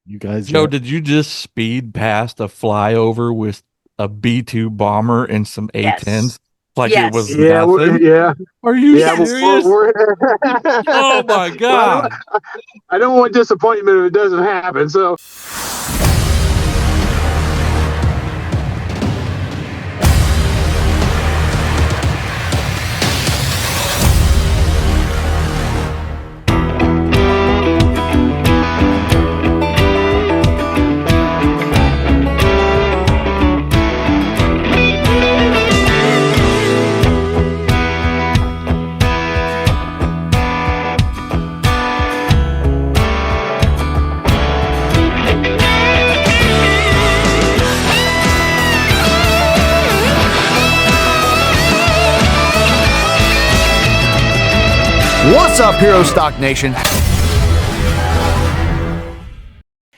You guys Joe, did you just speed past a flyover with a B-2 bomber and some Yes. A-10s like it was Yes. Yeah, nothing? yeah, Are you yeah. Yes. serious? We're Oh my well, God. I don't want disappointment if it doesn't happen. So What's up, Herostock Nation?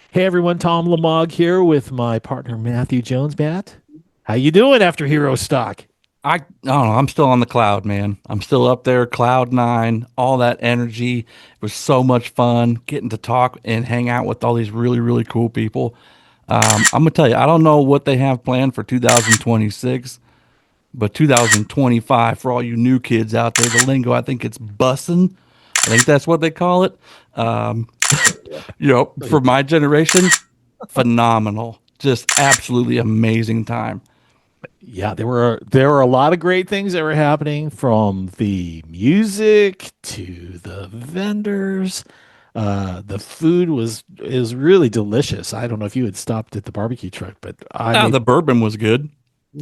Hey everyone, Tom Lamog here with my partner Matthew Jones. Matt, how you doing after Herostock? I don't know. I'm still on the cloud, man. I'm still up there, cloud nine, all that energy. It was so much fun getting to talk and hang out with all these really, really cool people. I'm gonna tell you, I don't know what they have planned for 2026, but 2025 for all you new kids out there, the lingo, I think it's bussin'. I think that's what they call it. Um, for my generation, phenomenal, just absolutely amazing time. Yeah, there were a lot of great things that were happening, from the music to the vendors. The food is really delicious. I don't know if you had stopped at the barbecue truck, but The bourbon was good.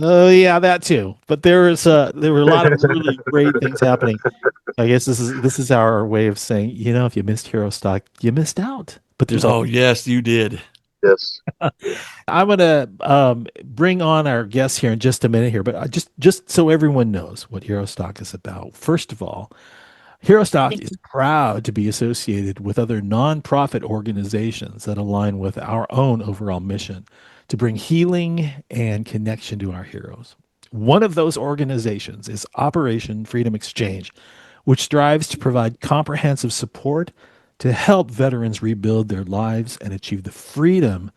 oh yeah, that too. But there were a lot of really great things happening. I guess this is our way of saying, if you missed Hero Stock, you missed out. But there's Oh, yes, you did. yes, I'm gonna bring on our guests here in just a minute here, but just so everyone knows what Hero Stock is about. First of all, Hero Stock is proud to be associated with other nonprofit organizations that align with our own overall mission to bring healing and connection to our heroes. One of those organizations is Operation Freedom Exchange, which strives to provide comprehensive support to help veterans rebuild their lives and achieve the freedom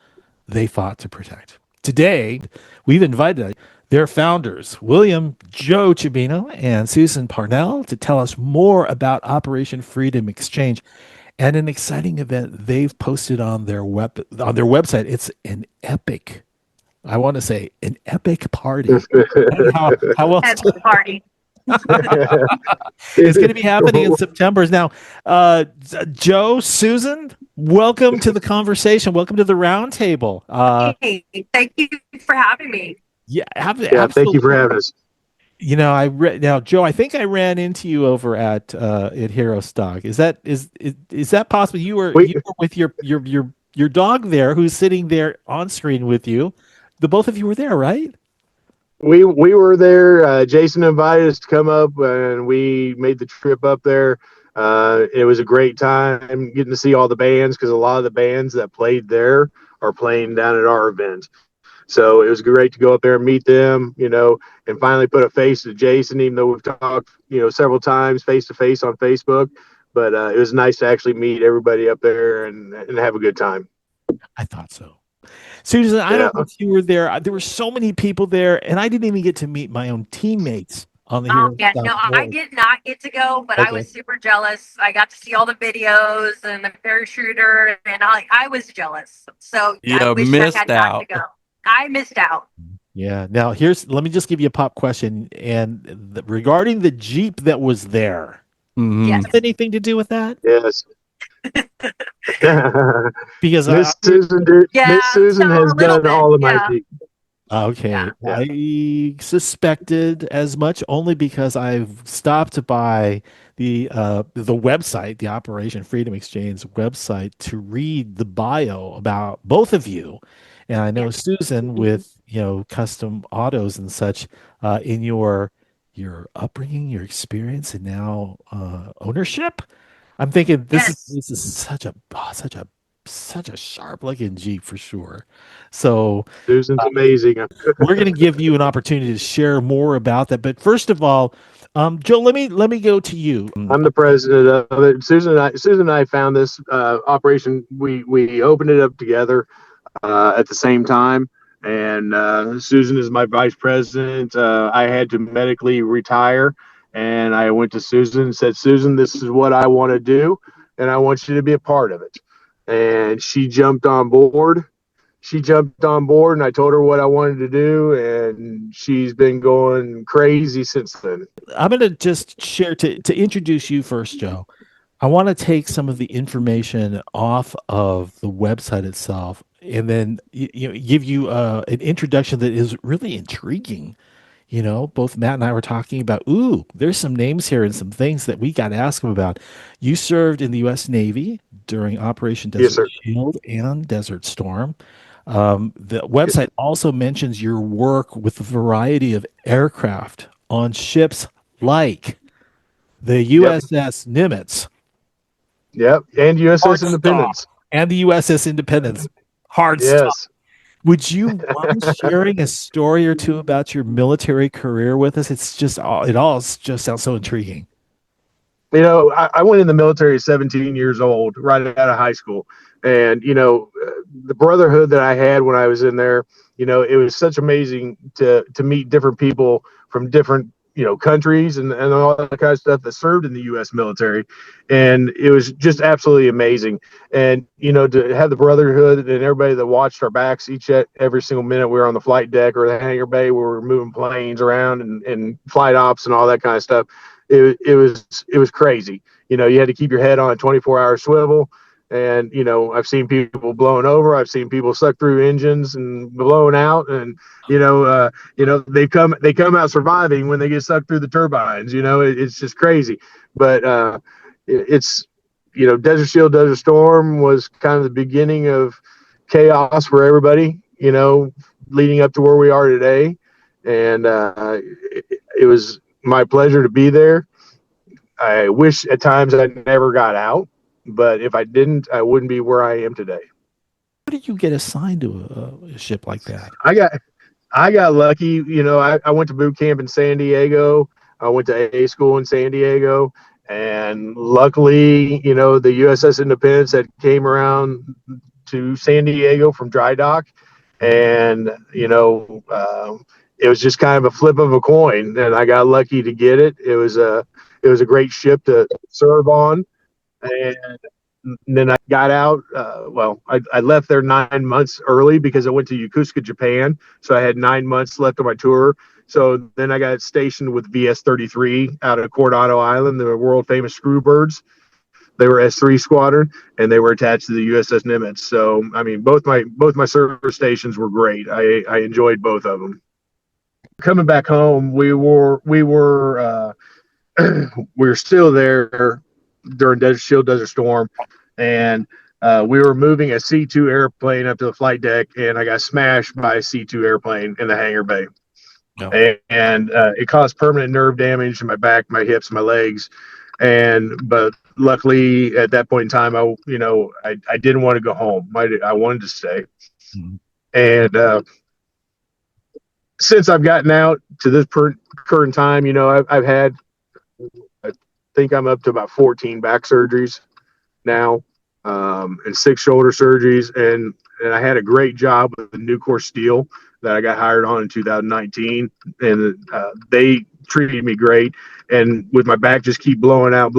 they fought to protect. Today, we've invited their founders, William Joe Chabino and Susan Parnell, to tell us more about Operation Freedom Exchange and an exciting event they've posted on their website. It's an epic, I want to say, an epic party. How else? At the party. It's going to be happening in September. Now, Joe, Susan, welcome to the conversation. Welcome to the roundtable. Hey, thank you for having me. Yeah, yeah. Thank you for having us. Now, Joe, I think I ran into you over at Hero Stock. Is that possible? You were with your dog there, who's sitting there on screen with you. The both of you were there, right? We were there. Jason invited us to come up, and we made the trip up there. It was a great time getting to see all the bands, because a lot of the bands that played there are playing down at our event. So it was great to go up there and meet them, and finally put a face to Jason, even though we've talked, several times face to face on Facebook. But it was nice to actually meet everybody up there and have a good time. I thought so. Susan, I don't know if you were there. There were so many people there, and I didn't even get to meet my own teammates on the Hero Stock No, I did not get to go, but I was super jealous. I got to see all the videos and the parachuter, and I was jealous. So I wish I had got to go. I missed out. Yeah. Now let me just give you a pop question, and regarding the Jeep that was there. Mm-hmm. Yes. Have anything to do with that? Yes. Because Miss Susan has done all of my Jeep. Okay. Yeah. I suspected as much, only because I've stopped by the website, the Operation Freedom Exchange website, to read the bio about both of you. And I know Susan, with custom autos and such, in your upbringing, your experience, and now ownership. I'm thinking this is such a such a sharp looking Jeep for sure. So Susan's amazing. we're going to give you an opportunity to share more about that. But first of all, Joe, let me go to you. I'm the president of it. Susan and I found this operation. We opened it up together at the same time. And Susan is my vice president. I had to medically retire, and I went to Susan and said, "Susan, this is what I want to do, and I want you to be a part of it." And she jumped on board. And I told her what I wanted to do, and she's been going crazy since then. I'm going to just share to introduce you first, Joe. I want to take some of the information off of the website itself and then give you an introduction that is really intriguing. Both Matt and I were talking about, there's some names here and some things that we got to ask him about. You served in the US Navy during Operation Desert Shield and Desert Storm. The website also mentions your work with a variety of aircraft on ships like the USS Nimitz. Yep, and USS Independence. And the USS Independence. Hard stuff. Would you mind sharing a story or two about your military career with us? It all just sounds so intriguing. I went in the military at 17 years old, right out of high school. And, the brotherhood that I had when I was in there, it was such amazing to meet different people from different, countries and all that kind of stuff that served in the U.S. military. And it was just absolutely amazing. And, to have the brotherhood and everybody that watched our backs every single minute we were on the flight deck or the hangar bay where we were moving planes around and flight ops and all that kind of stuff. It was crazy. You had to keep your head on a 24-hour swivel. And, I've seen people blown over. I've seen people suck through engines and blown out. And, they come out surviving when they get sucked through the turbines. It's just crazy. But it's, Desert Shield, Desert Storm was kind of the beginning of chaos for everybody, leading up to where we are today. And it was my pleasure to be there. I wish at times I never got out. But if I didn't, I wouldn't be where I am today. How did you get assigned to a ship like that? I got lucky. I went to boot camp in San Diego. I went to A school in San Diego. And luckily, the USS Independence that came around to San Diego from dry dock. And, it was just kind of a flip of a coin. And I got lucky to get it. It was a great ship to serve on. And then I got out. I left there 9 months early because I went to Yokosuka, Japan. So I had 9 months left on my tour. So then I got stationed with VS-33 out of Coronado Island, the world famous Screwbirds. They were S3 squadron, and they were attached to the USS Nimitz. So I mean, both my service stations were great. I enjoyed both of them. Coming back home, we were still there during Desert Shield, Desert Storm, and we were moving a C-2 airplane up to the flight deck, and I got smashed by a C-2 airplane in the hangar bay. No. And it caused permanent nerve damage in my back, my hips, my legs. But luckily at that point in time, I didn't want to go home. I wanted to stay. Mm-hmm. And since I've gotten out to this current time, I've had, I think I'm up to about 14 back surgeries now, and 6 shoulder surgeries. And I had a great job with the Nucor Steel that I got hired on in 2019, and they treated me great. And with my back just keep blowing out,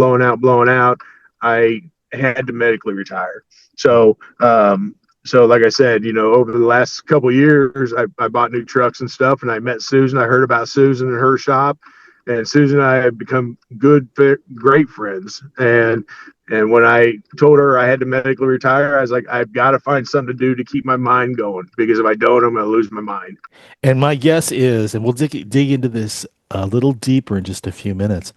I had to medically retire. So like I said, over the last couple of years, I bought new trucks and stuff, and I met Susan. I heard about Susan and her shop, and Susan and I have become great friends. And when I told her I had to medically retire, I was like, I've got to find something to do to keep my mind going, because if I don't, I'm going to lose my mind. And my guess is, and we'll dig into this a little deeper in just a few minutes,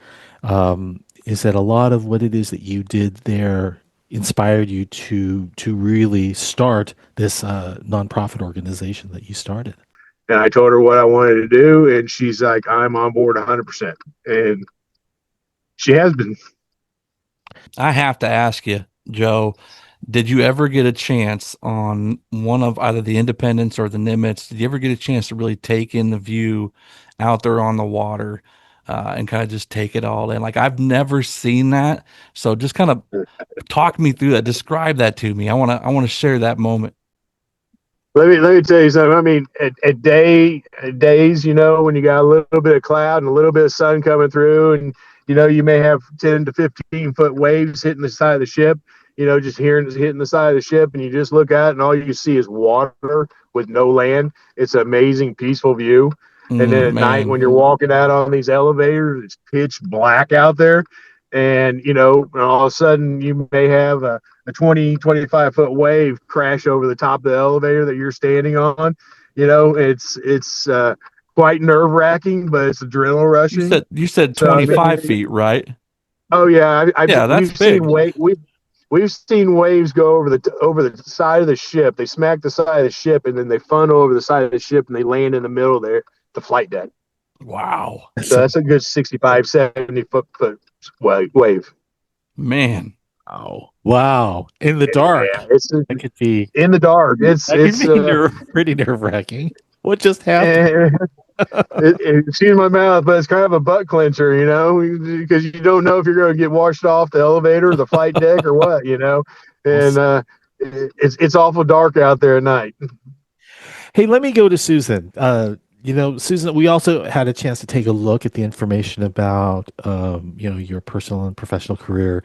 is that a lot of what it is that you did there inspired you to really start this nonprofit organization that you started. And I told her what I wanted to do, and she's like, I'm on board 100%. And she has been. I have to ask you, Joe, Did you ever get a chance on one of either the Independence or the Nimitz? Did you ever get a chance to really take in the view out there on the water and kind of just take it all in? Like, I've never seen that. So just kind of talk me through that. Describe that to me. I want to share that moment. Let me tell you something. I mean, at days, when you got a little bit of cloud and a little bit of sun coming through, and you may have 10 to 15-foot waves hitting the side of the ship. Just hitting the side of the ship, and you just look out, and all you see is water with no land. It's an amazing, peaceful view. And then at night, when you're walking out on these elevators, it's pitch black out there. And, all of a sudden you may have a 20, 25-foot wave crash over the top of the elevator that you're standing on. It's quite nerve-wracking, but it's adrenaline rushing. You said 25 feet, right? Oh, yeah. That's big. We've seen waves go over the side of the ship. They smack the side of the ship, and then they funnel over the side of the ship, and they land in the middle there, the flight deck. Wow. So that's a good 65, 70-foot wave. Man. Wow. In the dark. Yeah, it could be in the dark. It's pretty nerve-wracking. What just happened? Excuse my mouth, but it's kind of a butt clencher, because you don't know if you're going to get washed off the elevator or the flight deck or what, and it's awful dark out there at night. Hey, let me go to Susan. Susan, we also had a chance to take a look at the information about, your personal and professional career,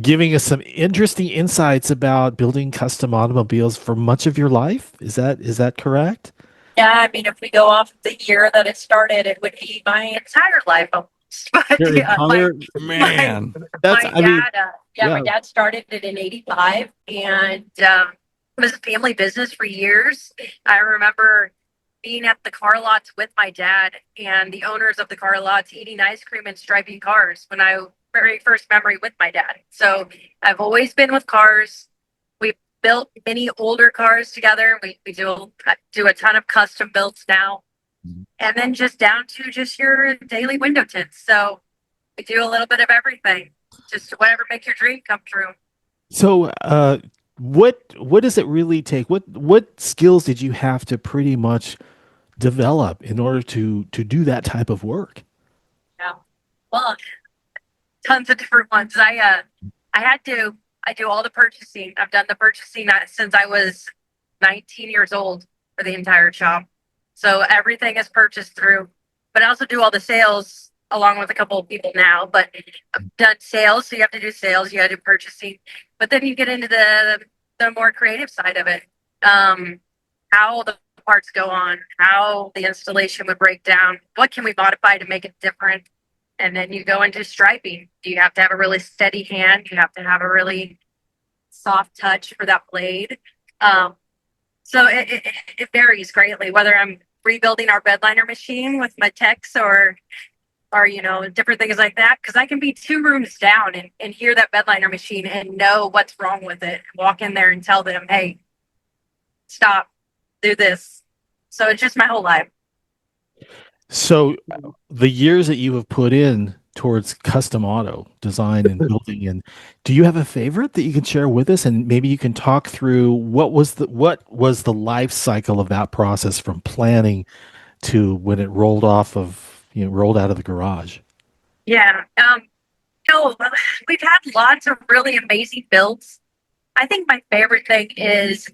giving us some interesting insights about building custom automobiles for much of your life. Is that correct? Yeah, I mean, if we go off the year that it started, it would be my entire life almost. But my dad started it in '85, and it was a family business for years. I remember being at the car lots with my dad and the owners of the car lots eating ice cream and striping cars when I very first memory with my dad. So I've always been with cars. We built many older cars together. We do a ton of custom builds now, and then just down to just your daily window tints. So we do a little bit of everything, just whatever make your dream come true. So, what does it really take? What skills did you have to pretty much develop in order to do that type of work? Yeah, well, tons of different ones. I do all the purchasing. I've done the purchasing since I was 19 years old for the entire shop. So everything is purchased through, but I also do all the sales along with a couple of people now, but I've done sales. So you have to do sales, you got to do purchasing, but then you get into the more creative side of it. How the parts go on, how the installation would break down, what can we modify to make it different? And then you go into striping. You have to have a really steady hand. You have to have a really soft touch for that blade. So it varies greatly, whether I'm rebuilding our bedliner machine with my techs or different things like that. Because I can be 2 rooms down and hear that bedliner machine and know what's wrong with it. Walk in there and tell them, hey, stop, do this. So it's just my whole life. So the years that you have put in towards custom auto design and building, and do you have a favorite that you can share with us? And maybe you can talk through what was the life cycle of that process from planning to when it rolled out of the garage. Yeah. We've had lots of really amazing builds. I think my favorite thing is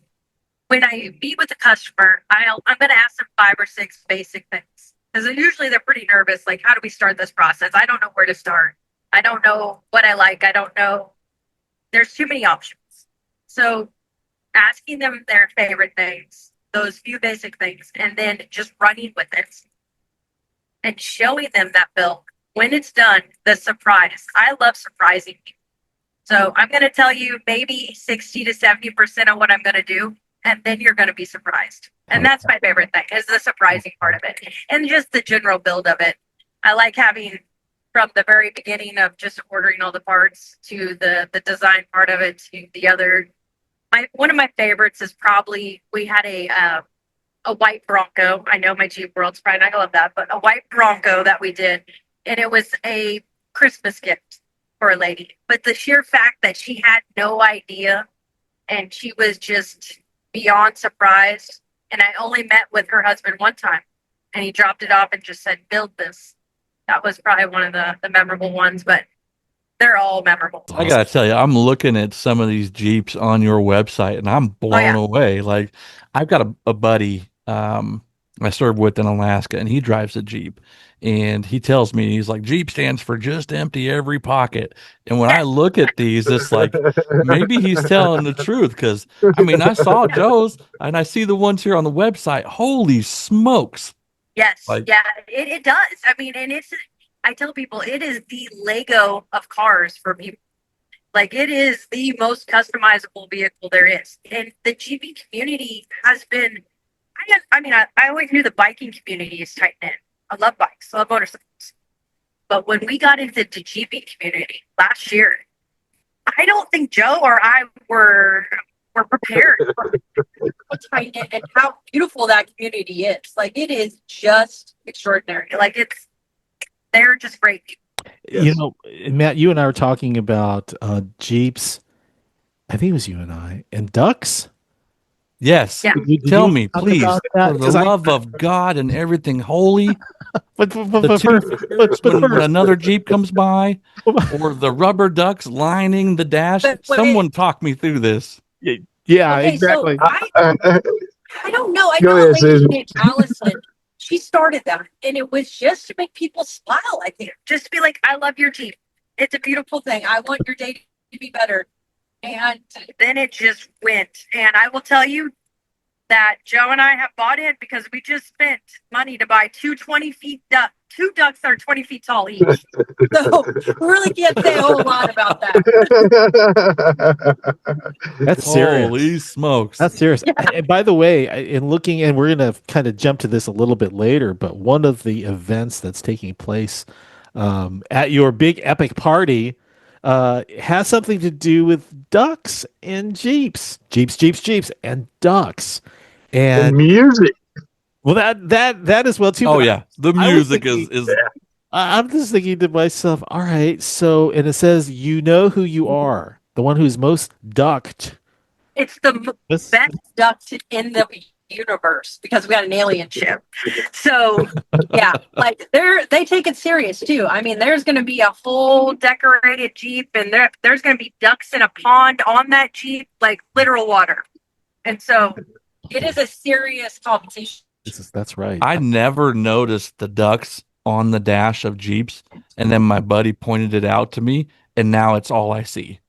when I meet with a customer, I'm going to ask them 5 or 6 basic things. Because usually they're pretty nervous. Like, how do we start this process? I don't know where to start. I don't know what I like. I don't know. There's too many options. So asking them their favorite things, those few basic things, and then just running with it and showing them that build. When it's done, the surprise. I love surprising people. So I'm going to tell you maybe 60 to 70% of what I'm going to do, and then you're going to be surprised. And that's my favorite thing, is the surprising part of it. And just the general build of it. I like having from the very beginning of just ordering all the parts to the design part of it to the other. One of my favorites is probably, we had a white Bronco. I know my Jeep world's probably not going to love that, but a white Bronco that we did. And it was a Christmas gift poor lady. But the sheer fact that she had no idea and she was just beyond surprised. And I only met with her husband one time and he dropped it off and just said, build this. That was probably one of the memorable ones, but they're all memorable. I gotta tell you, I'm looking at some of these Jeeps on your website and I'm blown away. Like, I've got a buddy I served with in Alaska, and he drives a Jeep, and he tells me, he's like, Jeep stands for just empty every pocket. And when I look at these, it's like, maybe he's telling the truth, because I mean, I saw Joe's and I see the ones here on the website. Holy smokes. Yes. Like, yeah, it does. I mean, and I tell people it is the Lego of cars for people. Like, it is the most customizable vehicle there is. And the GP community has been, I always knew the biking community is tight knit. I love bikes, I love motorcycles. But when we got into the GP community last year, I don't think Joe or I were prepared for how tight knit and how beautiful that community is. Like, it is just extraordinary. Like, they're just great people. Yes. You know, Matt, you and I were talking about Jeeps. I think it was you and I, and ducks. Yes. Yeah. Tell me, please, for the love of God and everything holy. But when another Jeep comes by, or the rubber ducks lining the dash, someone talk me through this. Yeah, okay, exactly. So I don't know. I know a lady named Allison. She started that, and it was just to make people smile. I think just to be like, "I love your Jeep. It's a beautiful thing. I want your day to be better." And then it just went. And I will tell you that Joe and I have bought in because we just spent money to buy two ducks that are 20 feet tall each. So we really can't say a whole lot about that. That's serious. Holy smokes. That's serious. Yeah. And by the way, in looking, and we're going to kind of jump to this a little bit later, but one of the events that's taking place at your big epic party has something to do with ducks and Jeeps, and ducks, and music. Well, that as well too. Oh yeah, the music is. I'm just thinking to myself, all right. So, and it says, you know who you are, the one who's most ducked. It's the best ducked in the universe because we got an alien ship. So yeah, like they take it serious too. I mean, there's going to be a whole decorated Jeep, and there's going to be ducks in a pond on that Jeep, like literal water. And so it is a serious competition. That's right. I never noticed the ducks on the dash of Jeeps, and then my buddy pointed it out to me, and now it's all I see.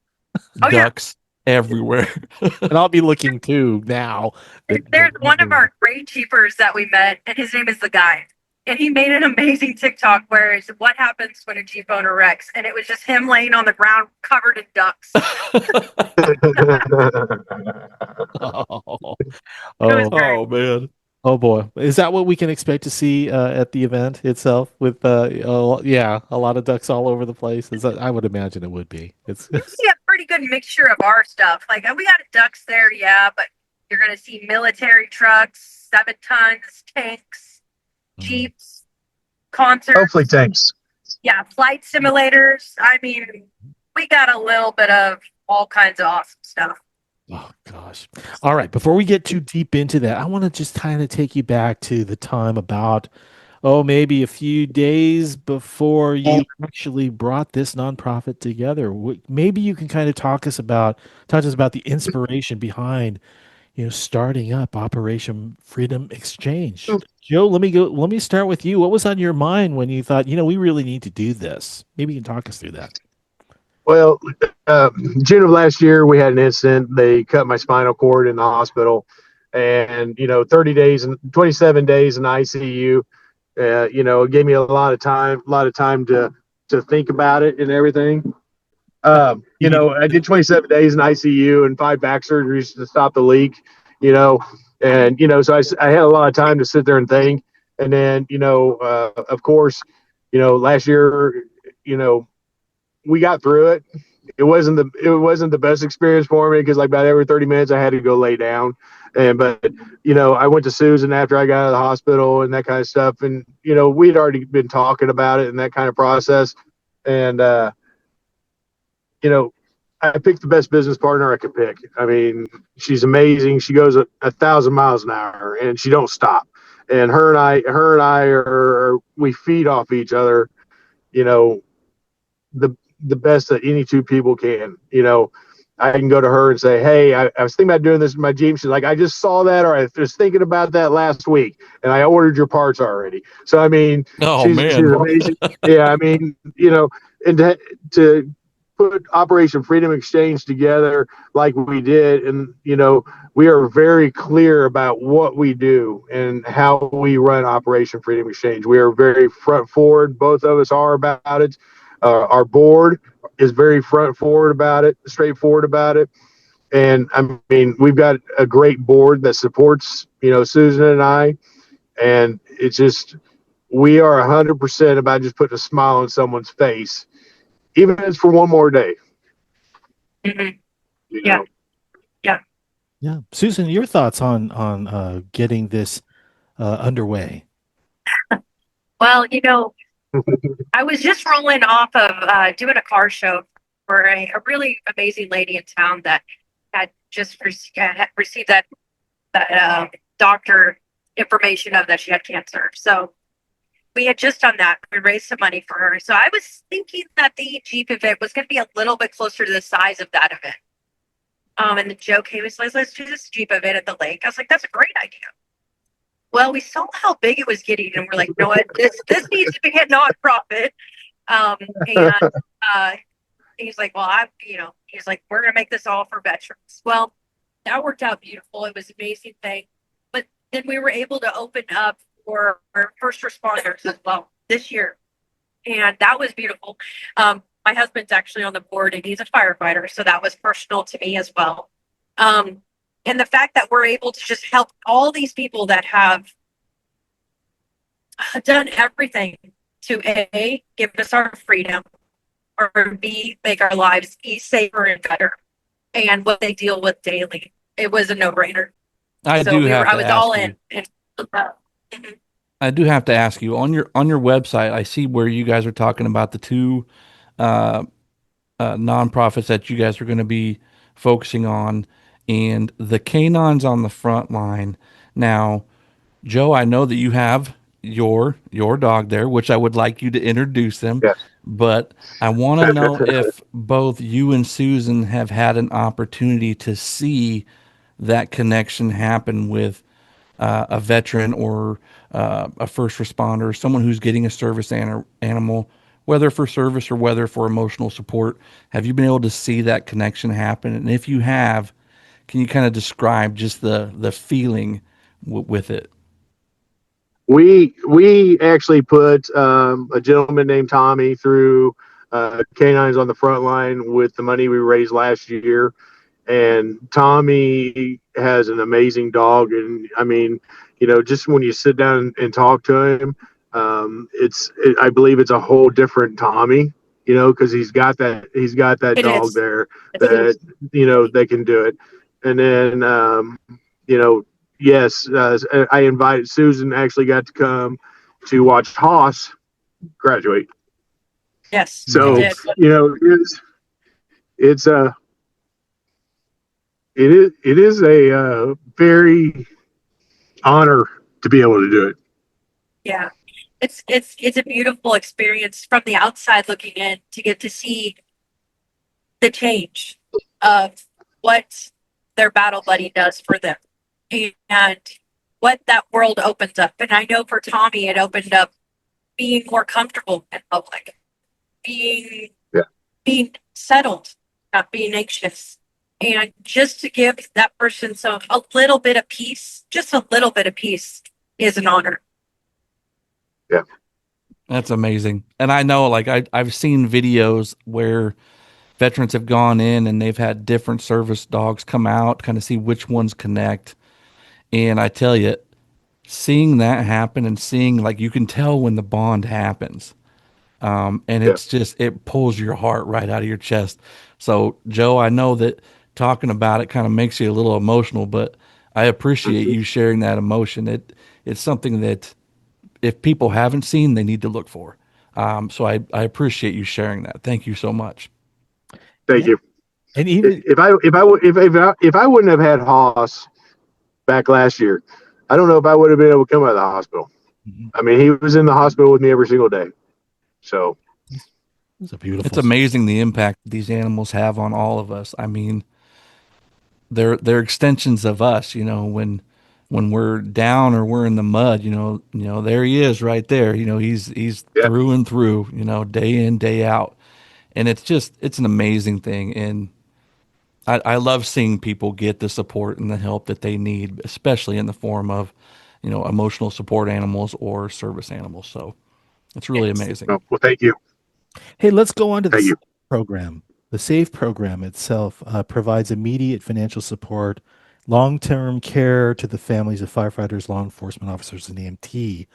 Ducks everywhere. And I'll be looking too now. There's one of our great Jeepers that we met, and his name is The Guy. And he made an amazing TikTok where it's what happens when a Jeep owner wrecks. And it was just him laying on the ground covered in ducks. Oh man. Oh boy. Is that what we can expect to see at the event itself with a lot of ducks all over the place? I would imagine it would be. It's a pretty good mixture of our stuff. Like, we got ducks there, yeah, but you're going to see military trucks, 7 tons, tanks, Jeeps, concerts. Hopefully tanks. Yeah, flight simulators. I mean, we got a little bit of all kinds of awesome stuff. Oh, gosh. All right. Before we get too deep into that, I want to just kind of take you back to the time about, maybe a few days before you actually brought this nonprofit together. Maybe you can kind of talk to us about the inspiration behind, starting up Operation Freedom Exchange. Joe, let me start with you. What was on your mind when you thought, we really need to do this? Maybe you can talk us through that. Well, June of last year, we had an incident. They cut my spinal cord in the hospital, and 30 days and 27 days in ICU. It gave me a lot of time to think about it and everything. I did 27 days in ICU and 5 back surgeries to stop the leak. So I had a lot of time to sit there and think. And then, of course, last year, we got through it. It wasn't the best experience for me because like about every 30 minutes I had to go lay down. But I went to Susan after I got out of the hospital and that kind of stuff. And, we'd already been talking about it and that kind of process. And, I picked the best business partner I could pick. I mean, she's amazing. She goes 1,000 miles an hour and she don't stop. And her and I are we feed off each other, you know, the best that any two people can. I can go to her and say, hey, I was thinking about doing this in my Jeep. She's like, I just saw that, or I was thinking about that last week, and I ordered your parts already. So, I mean, Oh, she's man. amazing. Yeah, I mean, and to put Operation Freedom Exchange together like we did, and, we are very clear about what we do and how we run Operation Freedom Exchange. We are very front forward. Both of us are about it. Our board is very front forward about it, straightforward about it. And I mean, we've got a great board that supports, Susan and I. And it's just, we are 100% about just putting a smile on someone's face, even if it's for one more day. Mhm. you Yeah. know? Yeah. Susan, your thoughts on getting this underway? Well, I was just rolling off of doing a car show for a really amazing lady in town that had just had received that doctor information of that she had cancer. So we had just done that. We raised some money for her. So I was thinking that the Jeep event was going to be a little bit closer to the size of that event. And the joke came was like, let's do this Jeep event at the lake. I was like, that's a great idea. Well, we saw how big it was getting, and we're like, you know what, this needs to be a nonprofit. And he's like, well, he's like, we're gonna make this all for veterans. Well, that worked out beautiful. It was an amazing thing. But then we were able to open up for our first responders as well this year, and that was beautiful. My husband's actually on the board, and he's a firefighter, so that was personal to me as well. And the fact that we're able to just help all these people that have done everything to A, give us our freedom, or B, make our lives safer and better, and what they deal with daily. It was a no-brainer. I was all in. I do have to ask you on your website. I see where you guys are talking about the two nonprofits that you guys are going to be focusing on, and the canines on the front line. Now, Joe, I know that you have your dog there, which I would like you to introduce them. Yes. But I want to know if both you and Susan have had an opportunity to see that connection happen with a veteran or a first responder, someone who's getting a service animal, whether for service or whether for emotional support. Have you been able to see that connection happen? And if you have, can you kind of describe just the feeling with it? We actually put a gentleman named Tommy through Canines on the Front Line with the money we raised last year. And Tommy has an amazing dog. And I mean, just when you sit down and talk to him, I believe it's a whole different Tommy, because he's got that dog there that, they can do it. And then, yes, I invited Susan, actually got to come to watch Haas graduate. Yes. So, Nice. it is a very honor to be able to do it. Yeah. It's a beautiful experience from the outside looking in to get to see the change of what their battle buddy does for them and what that world opens up. And I know for Tommy, it opened up being more comfortable in public, being settled, not being anxious. And just to give that person a little bit of peace, just a little bit of peace is an honor. Yeah. That's amazing. And I know, like, I've seen videos where veterans have gone in and they've had different service dogs come out, kind of see which ones connect. And I tell you, seeing that happen and seeing, like, you can tell when the bond happens. And it's just, it pulls your heart right out of your chest. So, Joe, I know that talking about it kind of makes you a little emotional, but I appreciate you sharing that emotion. It's something that if people haven't seen, they need to look for. So I appreciate you sharing that. Thank you so much. Thank you. And even If I wouldn't have had Haas back last year, I don't know if I would have been able to come out of the hospital. I mean, he was in the hospital with me every single day. So it's a beautiful. It's amazing the impact these animals have on all of us. I mean, they're extensions of us. When we're down or we're in the mud, there he is right there. He's Yeah. through and through. Day in, day out, and it's an amazing thing. And I love seeing people get the support and the help that they need, especially in the form of, emotional support animals or service animals. So it's really amazing. well, thank you. Hey, let's go on to the Thank you. SAFE program. The SAFE program itself provides immediate financial support, long-term care to the families of firefighters, law enforcement officers, and EMT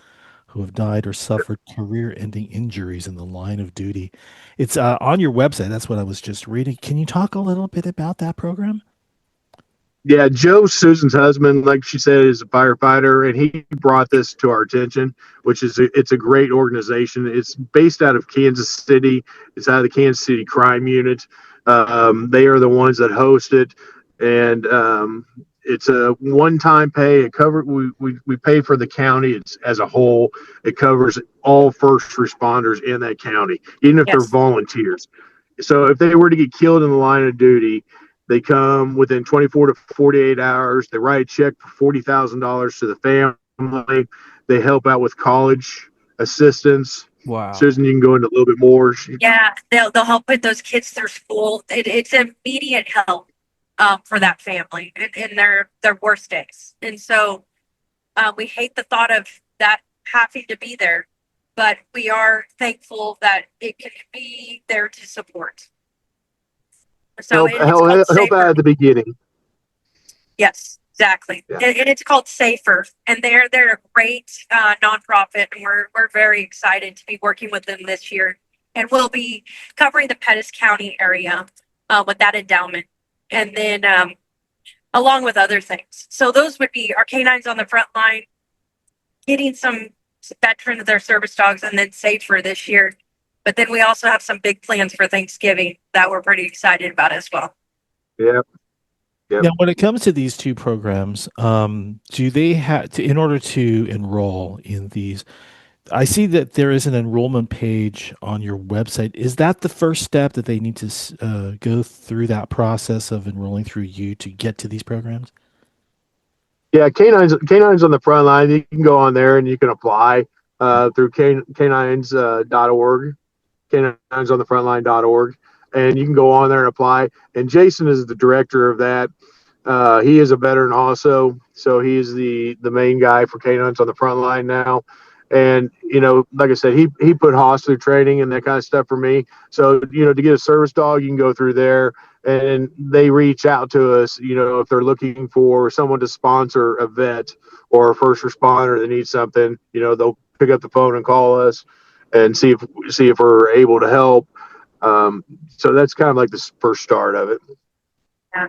who have died or suffered career-ending injuries in the line of duty. It's on your website. That's what I was just reading. Can you talk a little bit about that program? Yeah, Joe, Susan's husband, like she said, is a firefighter, and he brought this to our attention, which is it's a great organization. It's based out of Kansas City. It's out of the Kansas City Crime Unit. They are the ones that host it, and it's a one-time pay. It we pay for the county as a whole. It covers all first responders in that county, even if they're volunteers. So if they were to get killed in the line of duty, they come within 24 to 48 hours. They write a check for $40,000 to the family. They help out with college assistance. Wow. Susan, you can go into a little bit more. Yeah, they'll help put those kids through school. It's immediate help for that family in their worst days. And so we hate the thought of that having to be there, but we are thankful that it can be there to support. So help out at the beginning. Yes, exactly. Yeah. And it's called Safer, and they're a great nonprofit, and we're very excited to be working with them this year. And we'll be covering the Pettis County area with that endowment, and then along with other things. So those would be our canines on the front line, getting some veterans, their service dogs, and then Safer this year. But then we also have some big plans for Thanksgiving that we're pretty excited about as well. Yeah. Yep. Now, when it comes to these two programs, do they have to, in order to enroll in these? I see that there is an enrollment page on your website. Is that the first step that they need to go through that process of enrolling through you to get to these programs? Yeah, canines on the front line. You can go on there and you can apply through canines.org. caninesonthefrontline.org, and you can go on there and apply. And Jason is the director of that. He is a veteran also, so he's the main guy for Canines on the Front Line now. And like I said, he put Haas through training and that kind of stuff for me. So to get a service dog, you can go through there, and they reach out to us. If they're looking for someone to sponsor a vet or a first responder that needs something, they'll pick up the phone and call us and see if we're able to help. So that's kind of like the first start of it. Yeah.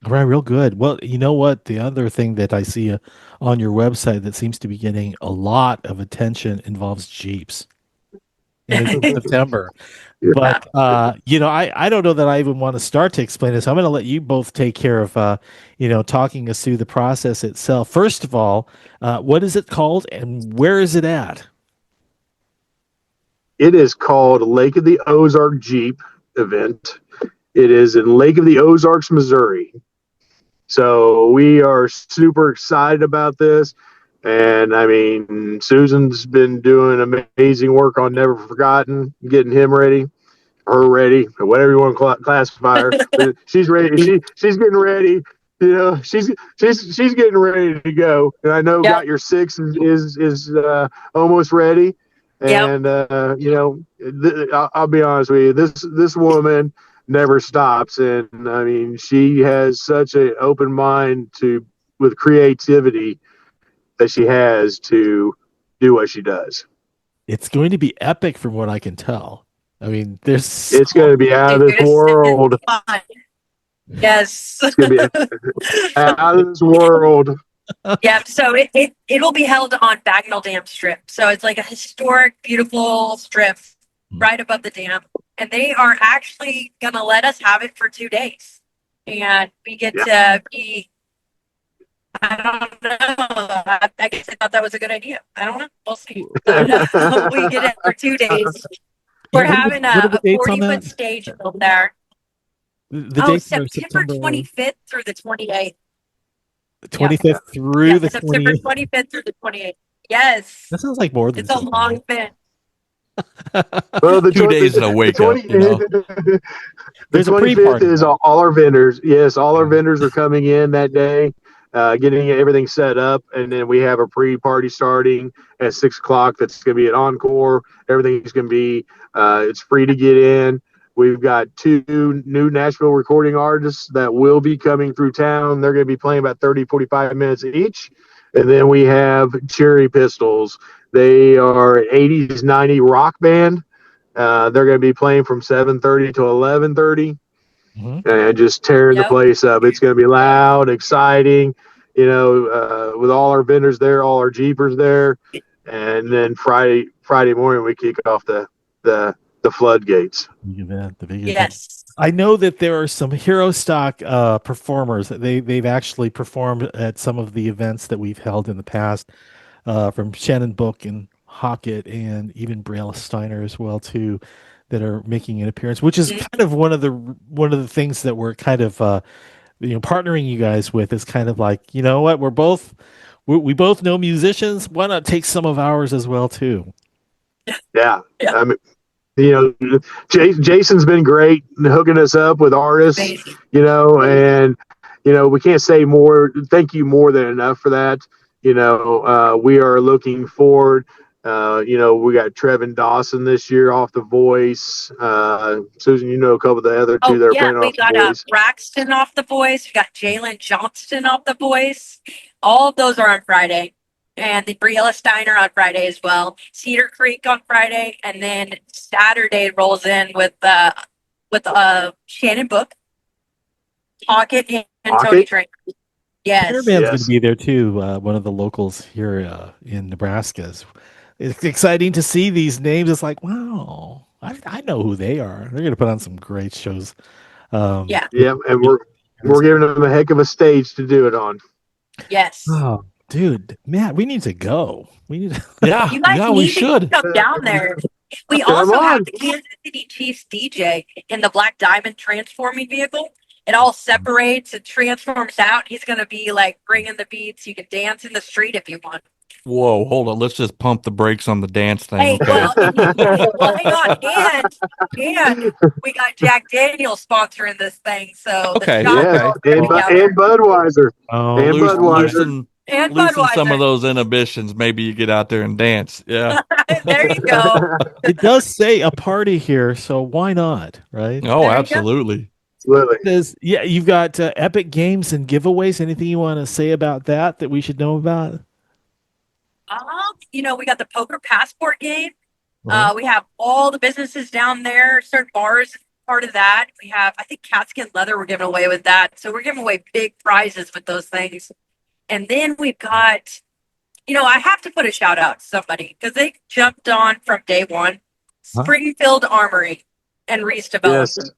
All right, real good. Well, you know what? The other thing that I see on your website that seems to be getting a lot of attention involves Jeeps. And it's in September. Yeah. But, I don't know that I even want to start to explain this. So I'm going to let you both take care of, talking us through the process itself. First of all, what is it called and where is it at? It is called Lake of the Ozark Jeep event. It is in Lake of the Ozarks, Missouri. So we are super excited about this. And I mean, Susan's been doing amazing work on Never Forgotten, getting him ready, her ready, or whatever you want to classify her. She's ready. She's getting ready. She's getting ready to go. And I know Got Your Six is almost ready. And I'll be honest with you, this woman never stops, and I mean, she has such an open mind with creativity that she has to do what she does. It's going to be epic from what I can tell. I mean, it's going to be out of this world. Yes. It's going to be out of this world. Yeah, so it will be held on Bagnell Dam Strip. So it's like a historic, beautiful strip right above the dam. and they are actually going to let us have it for 2 days. And we get to be, I don't know. I guess I thought that was a good idea. I don't know. We'll see. But, we get it for 2 days. We're having what are the a dates on 40-foot that? stage built there. The dates are September 25th through the 28th. 25th through the September 28th. 25th through the 28th. Yes. That sounds like more than It's a long event. Well, the 2 days and a wake up, you know. The There's a 25th pre-party. is all our vendors. Yes, all our vendors are coming in that day, getting everything set up, and then we have a pre-party starting at 6 o'clock. That's going to be an encore. Everything's going to be. It's free to get in. We've got 2 new Nashville recording artists that will be coming through town. They're going to be playing about 30, 45 minutes each. And then we have Cherry Pistols. They are 80s, 90s rock band. They're going to be playing from 7:30 to 11:30, and just tearing the place up. It's going to be loud, exciting, with all our vendors there, all our Jeepers there. And then Friday morning, we kick off the floodgates. The big event. Yes. I know that there are some Herostock performers. They've actually performed at some of the events that we've held in the past, from Shannon Book and Hockett, and even Braille Steiner as well too, that are making an appearance. Which is kind of one of the things that we're kind of partnering you guys with, is kind of like, you know what, we both know musicians. Why not take some of ours as well too? Yeah. I mean, Jason's been great hooking us up with artists, and we can't say more. Thank you more than enough for that. We are looking forward. We got Trevin Dawson this year off The Voice. Susan, a couple of the other two that are playing off The Voice. We got Braxton off The Voice. We got Jalen Johnston off The Voice. All of those are on Friday. And the Briella Steiner on Friday as well. Cedar Creek on Friday, and then Saturday rolls in with Shannon Book, Hockett, and Tony Drink. Yes, Caravan's going to be there too. One of the locals here in Nebraska. It's exciting to see these names. It's like, wow, I know who they are. They're going to put on some great shows. And we're giving them a heck of a stage to do it on. Yes. Oh. Dude, Matt, we need to go. You guys need to come down there. We also have the Kansas City Chiefs DJ in the Black Diamond transforming vehicle. It all separates and transforms out. He's going to be like bringing the beats. You can dance in the street if you want. Whoa, hold on. Let's just pump the brakes on the dance thing. Hey, okay? well, hang on. And we got Jack Daniels sponsoring this thing. So okay. And Budweiser. And Budweiser. And loosen some of those inhibitions. Maybe you get out there and dance. Yeah. There you go. It does say a party here, so why not? Right? Oh, absolutely. You've got epic games and giveaways. Anything you want to say about that we should know about? We got the poker passport game. We have all the businesses down there. Certain bars, part of that. We have, I think, Catskin Leather we're giving away with that. So we're giving away big prizes with those things. And then we've got, I have to put a shout out to somebody because they jumped on from day one. Springfield Armory and Reese Development. Yes.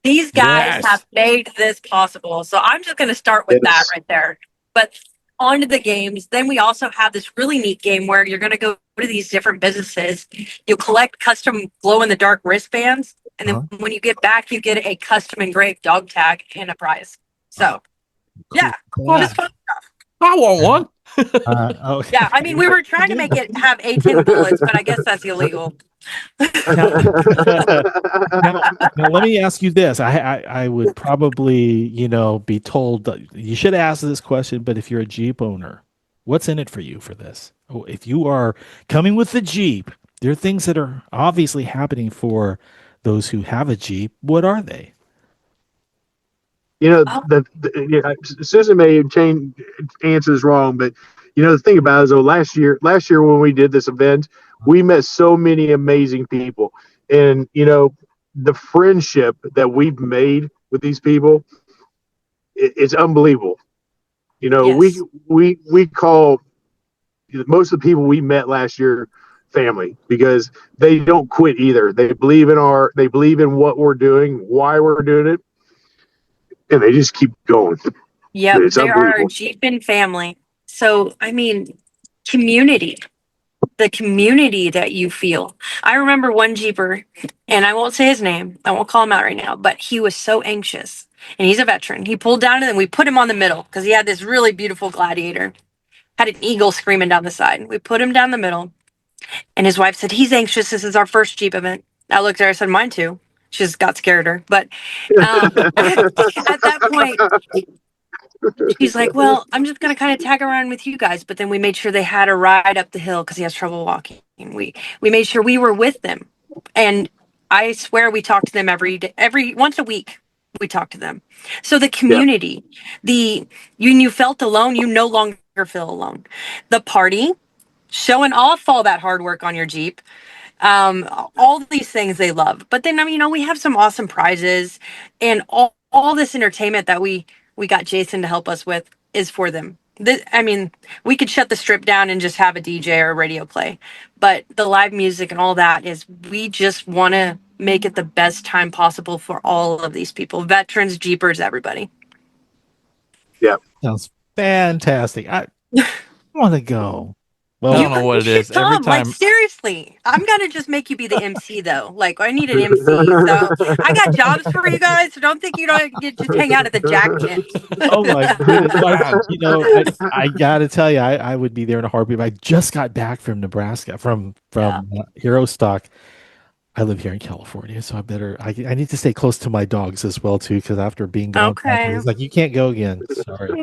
These guys have made this possible. So I'm just going to start with that right there. But on to the games. Then we also have this really neat game where you're going to go to these different businesses. You'll collect custom glow-in-the-dark wristbands. And then when you get back, you get a custom engraved dog tag and a prize. So, just fun stuff. I want one. Yeah, I mean, we were trying to make it have 18 bullets, but I guess that's illegal. Now, let me ask you this. I would probably, be told that you should ask this question, but if you're a Jeep owner, what's in it for you for this? If you are coming with the Jeep, there are things that are obviously happening for those who have a Jeep. What are they? Susan may change answers wrong, but the thing about it is, last year when we did this event, we met so many amazing people, and the friendship that we've made with these people, it's unbelievable. We call most of the people we met last year family because they don't quit either. They believe in what we're doing, why we're doing it, and they just keep going. Yep, It's they are our unbelievable. Jeepin' family. So, I mean, community, the community that you feel. I remember one Jeeper, and I won't say his name, I won't call him out right now, but he was so anxious. And he's a veteran. He pulled down and we put him on the middle because he had this really beautiful Gladiator. Had an eagle screaming down the side. We put him down the middle, and his wife said, "He's anxious. This is our first Jeep event." I looked at her, I said, "Mine too." She just got scared her. But at that point, she's like, "Well, I'm just gonna kind of tag around with you guys." But then we made sure they had a ride up the hill because he has trouble walking. We made sure we were with them, and I swear we talked to them every day, every once a week. We talked to them. So the community, you felt alone, you no longer feel alone. The party, showing off all that hard work on your Jeep, all these things they love. But then, we have some awesome prizes, and all this entertainment that we got Jason to help us with is for them. We could shut the strip down and just have a DJ or a radio play, but the live music and all that we just want to make it the best time possible for all of these people, veterans, Jeepers, everybody. Yeah. Sounds fantastic. I want to go. Well, I don't know what it is. Every Tom, time, seriously, I'm gonna just make you be the MC though. I need an MC, so I got jobs for you guys. So don't think you don't get to hang out at the Jack tent. Oh my goodness! I gotta tell you, I would be there in a heartbeat. I just got back from Nebraska, from Herostock. I live here in California, so I need to stay close to my dogs as well too, because after being gone, it's like you can't go again. Sorry.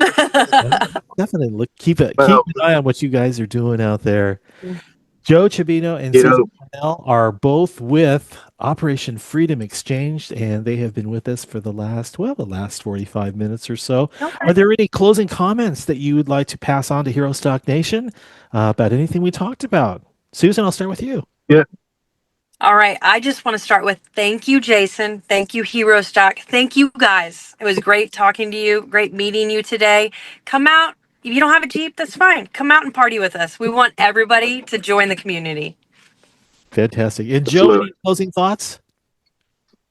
Definitely keep an eye on what you guys are doing out there. Joe Chabino and Susan Parnell are both with Operation Freedom Exchange, and they have been with us for the last 45 minutes or so. Okay. Are there any closing comments that you would like to pass on to Herostock Nation about anything we talked about? Susan, I'll start with you. Yeah. All right. I just want to start with thank you, Jason. Thank you, Herostock. Thank you, guys. It was great talking to you. Great meeting you today. Come out. If you don't have a Jeep, that's fine. Come out and party with us. We want everybody to join the community. Fantastic. And Joe, any closing thoughts?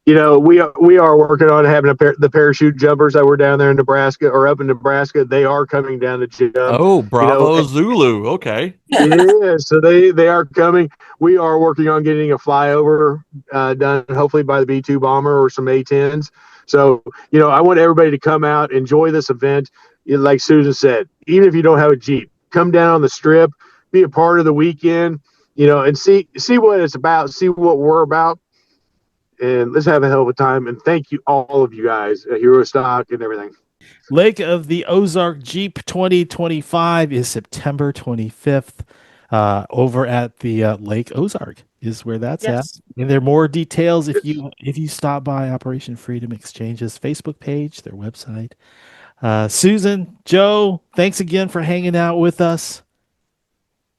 We are working on having the parachute jumpers that were down there in Nebraska or up in Nebraska. They are coming down to jump. Oh, bravo, Zulu. Okay. Yeah, so they are coming. We are working on getting a flyover done, hopefully by the B-2 bomber or some A-10s. So, I want everybody to come out, enjoy this event. Like Susan said, even if you don't have a Jeep, come down on the strip, be a part of the weekend, and see what it's about, see what we're about. And let's have a hell of a time. And thank you, all of you guys at Herostock and everything. Lake of the Ozarks Jeep 2025 is September 25th over at the Lake Ozark is where that's at. And there are more details if you stop by Operation Freedom Exchange's Facebook page, their website. Susan, Joe, thanks again for hanging out with us.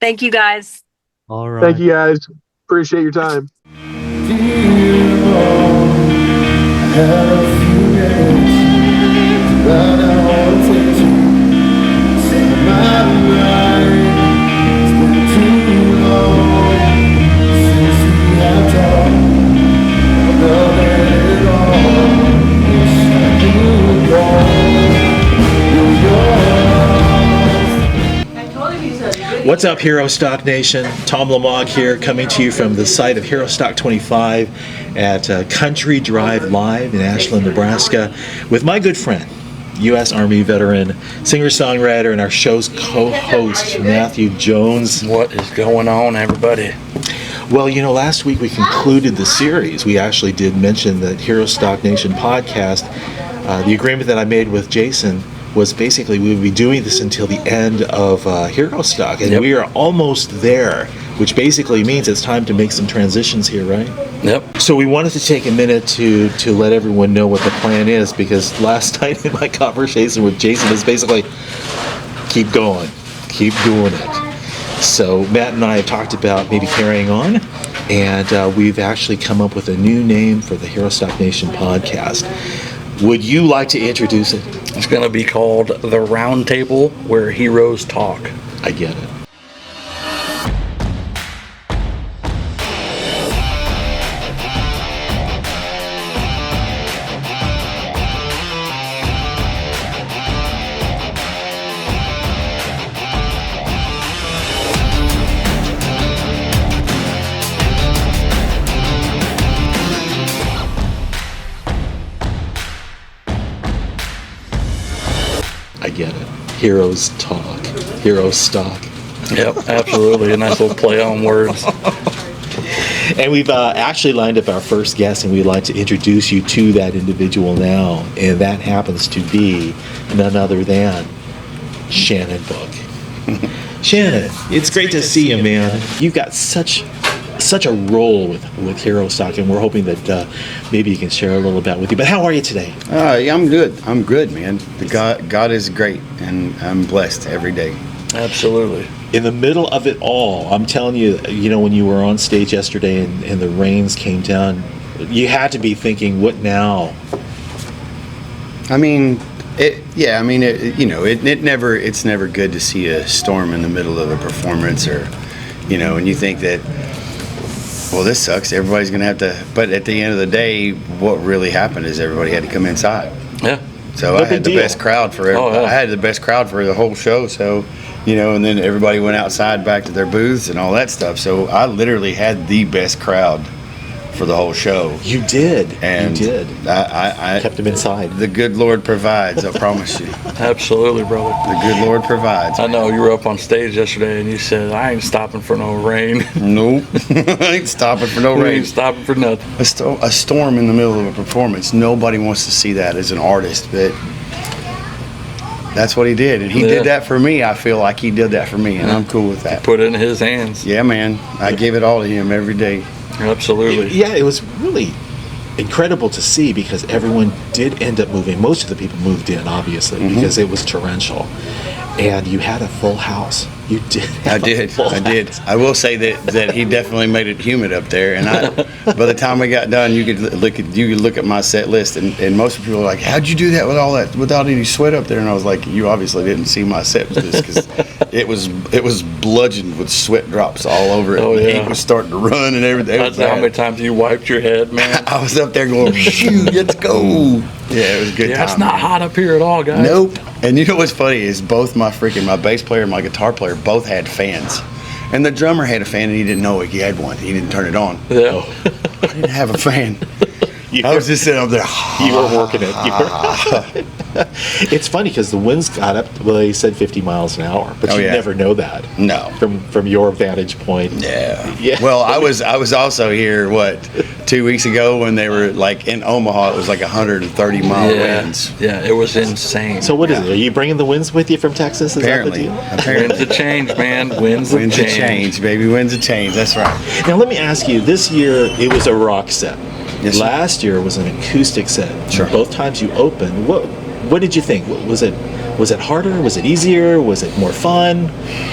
Thank you, guys. All right. Thank you, guys. Appreciate your time. What's up, Herostock Nation? Tom Lamog here, coming to you from the site of Herostock 25 at Country Drive Live in Ashland, Nebraska, with my good friend, U.S. Army veteran, singer-songwriter, and our show's co-host, Matthew Jones. What is going on, everybody? Well, last week we concluded the series. We actually did mention the Herostock Nation podcast. The agreement that I made with Jason was basically we would be doing this until the end of Herostock, and we are almost there, which basically means it's time to make some transitions here, right? Yep. So we wanted to take a minute to let everyone know what the plan is, because last night in my conversation with Jason is basically keep going, keep doing it. So Matt and I have talked about maybe carrying on, and we've actually come up with a new name for the Herostock Nation podcast. Would you like to introduce it? It's going to be called The Roundtable, where heroes talk. I get it. Heroes Talk, Herostock. Yep, absolutely. A nice little play on words. And we've actually lined up our first guest, and we'd like to introduce you to that individual now. And that happens to be none other than Shannon Book. Shannon, it's great to see you, man. You've got such a role with Herostock, and we're hoping that maybe you can share a little bit with you. But how are you today? Yeah, I'm good. I'm good, man. God is great, and I'm blessed every day. Absolutely. In the middle of it all, I'm telling you, when you were on stage yesterday and the rains came down, you had to be thinking, what now? I mean, it's never good to see a storm in the middle of a performance, or, and you think that, well, this sucks. Everybody's going to have to, but at the end of the day, what really happened is everybody had to come inside. Yeah. So I had the best crowd for everybody. I had the best crowd for the whole show. So, and then everybody went outside back to their booths and all that stuff. So I literally had the best crowd for the whole show. You did. And you did. I kept them inside. The good Lord provides, I promise you. Absolutely, brother. The good Lord provides. I know you were up on stage yesterday and you said, I ain't stopping for no rain. Nope. I ain't stopping for no rain. I ain't stopping for nothing. A storm in the middle of a performance. Nobody wants to see that as an artist, but that's what he did. And he did that for me. I feel like he did that for me, and I'm cool with that. Put it in his hands. Yeah, man. I give it all to him every day. Absolutely. It was really incredible to see, because everyone did end up moving. Most of the people moved in, obviously, because it was torrential. And you had a full house. You did. I did. I will say that he definitely made it humid up there. And by the time we got done, you could look at my set list, and most people were like, "How'd you do that without any sweat up there?" And I was like, "You obviously didn't see my set list, because it was bludgeoned with sweat drops all over it. Oh, yeah. The ink was starting to run and everything." That's how many times you wiped your head, man. I was up there going, "Shoot, let's go!" Yeah, it was a good time. It's not hot up here at all, guys. Nope. And you know what's funny is both my bass player and my guitar player both had fans. And the drummer had a fan, and he didn't know he had one. He didn't turn it on. Yeah. I didn't have a fan. I was just sitting up there. You were working it. It's funny because the winds got up. Well, they said 50 miles an hour, but you never know that. No. From your vantage point. Yeah. Well, I was also here 2 weeks ago when they were like in Omaha. It was like 130-mile winds. Yeah, it was insane. So what is it? Are you bringing the winds with you from Texas? Is Apparently. that the deal? Winds of change, man. Winds of change, baby. Winds of change. That's right. Now let me ask you. This year it was a rock set. Yes, sir. Last year was an acoustic set. Sure. Both times you opened. What did you think? Was it harder? Was it easier? Was it more fun?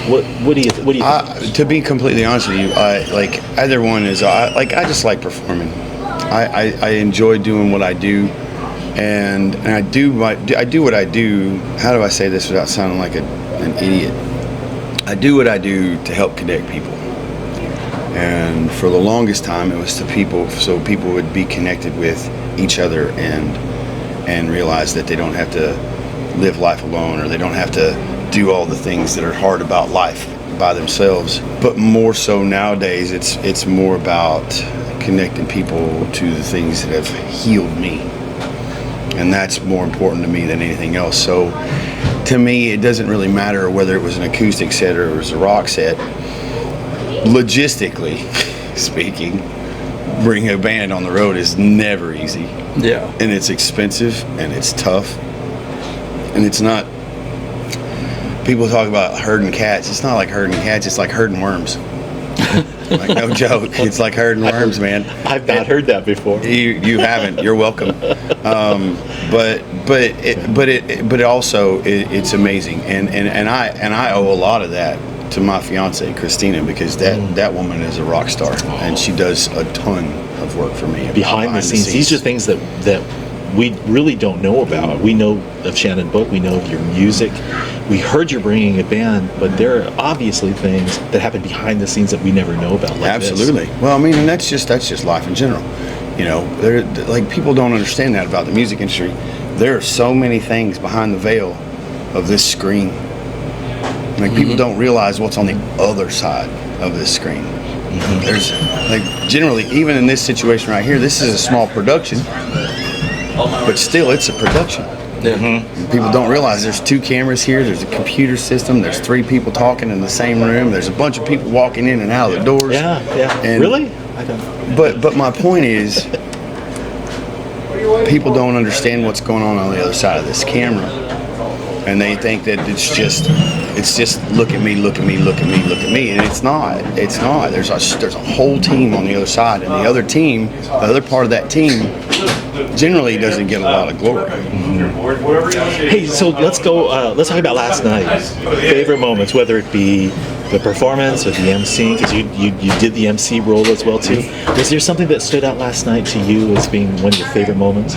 What do you think? To be completely honest with you, either one is. I just like performing. I enjoy doing what I do, and I do what I do. How do I say this without sounding like an idiot? I do what I do to help connect people. And for the longest time, it was to people, so people would be connected with each other and realize that they don't have to live life alone, or they don't have to do all the things that are hard about life by themselves. But more so nowadays, it's more about connecting people to the things that have healed me. And that's more important to me than anything else. So to me, it doesn't really matter whether it was an acoustic set or it was a rock set. Logistically speaking, bringing a band on the road is never easy. Yeah. And it's expensive, and it's tough, and it's not. People talk about herding cats. It's not like herding cats. It's like herding worms. Like, no joke. It's like herding worms, man. I've not heard that before. You haven't. You're welcome. But also it's amazing, and I owe a lot of that to my fiance Christina, because that woman is a rock star, and she does a ton of work for me behind the scenes. These are things that we really don't know about. We know of Shannon Book, we know of your music, we heard you're bringing a band, but there are obviously things that happen behind the scenes that we never know about. Like absolutely this. Well, I mean, and that's just life in general. There, like, people don't understand that about the music industry. There are so many things behind the veil of this screen. Like, people don't realize what's on the other side of this screen. There's, like, generally, even in this situation right here, this is a small production, but still, it's a production. People don't realize there's 2 cameras here. There's a computer system. There's 3 people talking in the same room. There's a bunch of people walking in and out of the doors. Yeah. And, Really? I don't. But my point is, people don't understand what's going on the other side of this camera, and they think that it's just look at me, look at me, look at me, look at me, and it's not. There's a whole team on the other side, and the other team, the other part of that team, generally doesn't get a lot of glory. Hey, so let's go. Let's talk about last night. Favorite moments, whether it be the performance or the MC, because you did the MC role as well too. Was there something that stood out last night to you as being one of your favorite moments?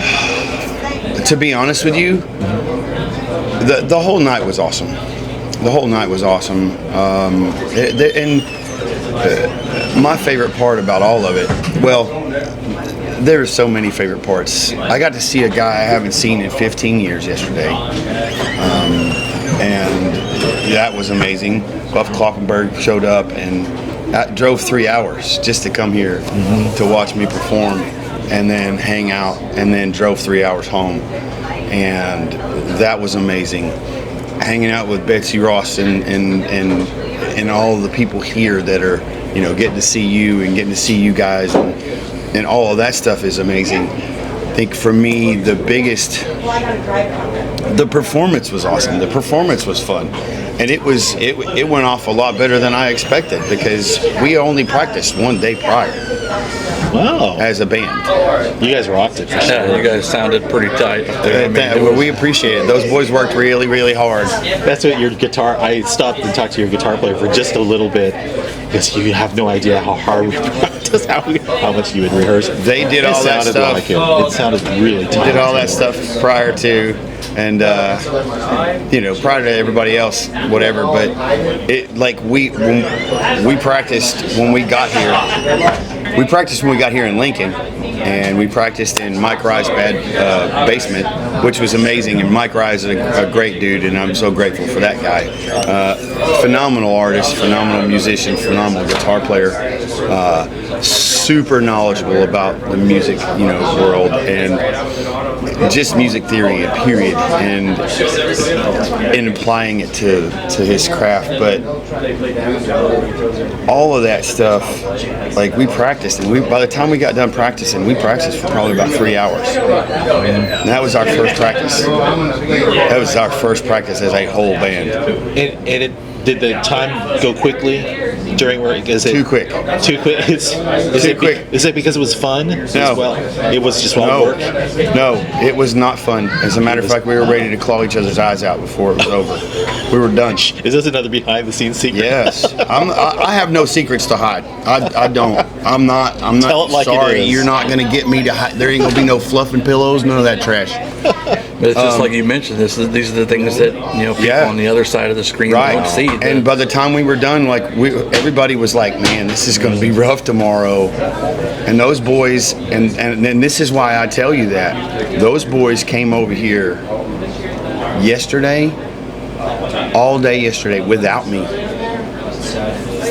To be honest with you, the whole night was awesome. The whole night was awesome. And my favorite part about all of it, well, there are so many favorite parts. I got to see a guy I haven't seen in 15 years yesterday. And that was amazing. Buff Kloppenberg showed up and drove 3 hours just to come here to watch me perform, and then hang out, and then drove 3 hours home. And that was amazing. Hanging out with Betsy Ross and all the people here that are, getting to see you and getting to see you guys, and all of that stuff is amazing. I think for me, the performance was awesome. The performance was fun, and it went off a lot better than I expected, because we only practiced 1 day prior. Wow! As a band, you guys rocked it. For sure. Yeah, you guys sounded pretty tight. We appreciate it. Those boys worked really, really hard. That's what your guitar. I stopped and talked to your guitar player for just a little bit, because you have no idea how hard we practiced, how much you would rehearse. They did all that stuff. Like it sounded really tight. Did all that stuff prior to, and prior to everybody else, whatever. But we practiced when we got here. We practiced when we got here in Lincoln, and we practiced in Mike Rye's basement, which was amazing. And Mike Rye is a great dude, and I'm so grateful for that guy. Phenomenal artist, phenomenal musician, phenomenal guitar player, super knowledgeable about the music, world, and just music theory, period, and in applying it to his craft. But all of that stuff, like, we practiced, and by the time we got done practicing, we practiced for probably about 3 hours. And that was our first practice. That was our first practice as a whole band. Did the time go quickly during work? Too quick? Too quick. Is it because it was fun? No. It was just work. No, it was not fun. As a matter of fact, we were ready to claw each other's eyes out before it was over. We were done. Is this another behind-the-scenes secret? Yes. I have no secrets to hide. I don't. I'm not. Tell it like sorry. it is. You're not gonna get me to hide. There ain't gonna be no fluffing pillows. None of that trash. It's just like you mentioned. These are the things that people on the other side of the screen don't see. And by the time we were done, everybody was like, "Man, this is going to be rough tomorrow." And those boys, and this is why I tell you that those boys came over here yesterday, all day yesterday, without me,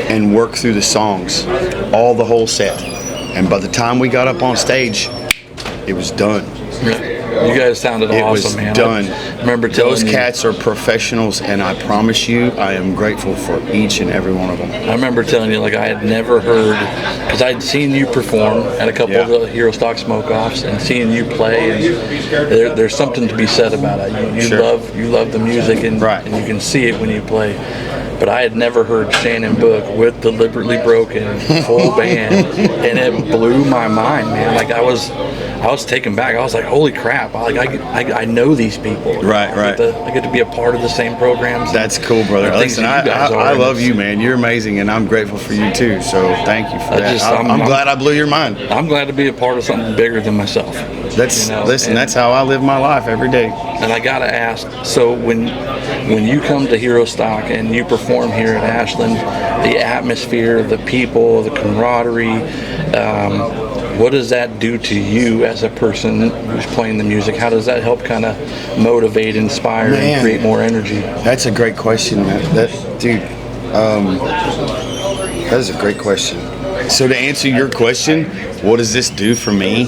and worked through the songs, the whole set. And by the time we got up on stage, it was done. You guys sounded awesome, was man. Done. I remember telling those cats are professionals, and I promise you, I am grateful for each and every one of them. I remember telling you, I had never heard, because I'd seen you perform at a couple of the Herostock smoke-offs, and seeing you play, and there's something to be said about it. You love the music, and you can see it when you play. But I had never heard Shannon Book with Deliberately Broken full band, and it blew my mind, man. I was taken back. I was like, holy crap! I know these people. Right. I get to be a part of the same programs. That's cool, brother. Listen, I love you, man. You're amazing, and I'm grateful for you too. So thank you for that. I'm glad I blew your mind. I'm glad to be a part of something bigger than myself. That's how I live my life every day. And I gotta ask, so when you come to Herostock and you perform here at Ashland, the atmosphere, the people, the camaraderie, what does that do to you as a person who's playing the music? How does that help kind of motivate, inspire, and create more energy? That's a great question, man. That is a great question. So to answer your question, what does this do for me?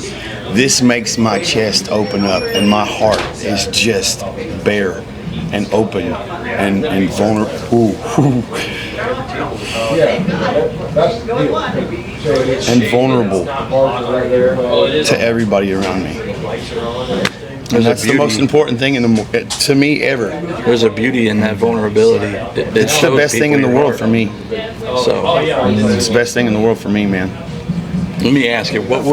this makes my chest open up, and my heart is just bare and open and vulnerable. And vulnerable to everybody around me. And that's the most important thing to me ever. There's a beauty in that vulnerability. It's the best thing in the world for me. So it's the best thing in the world for me, man. Let me ask you, what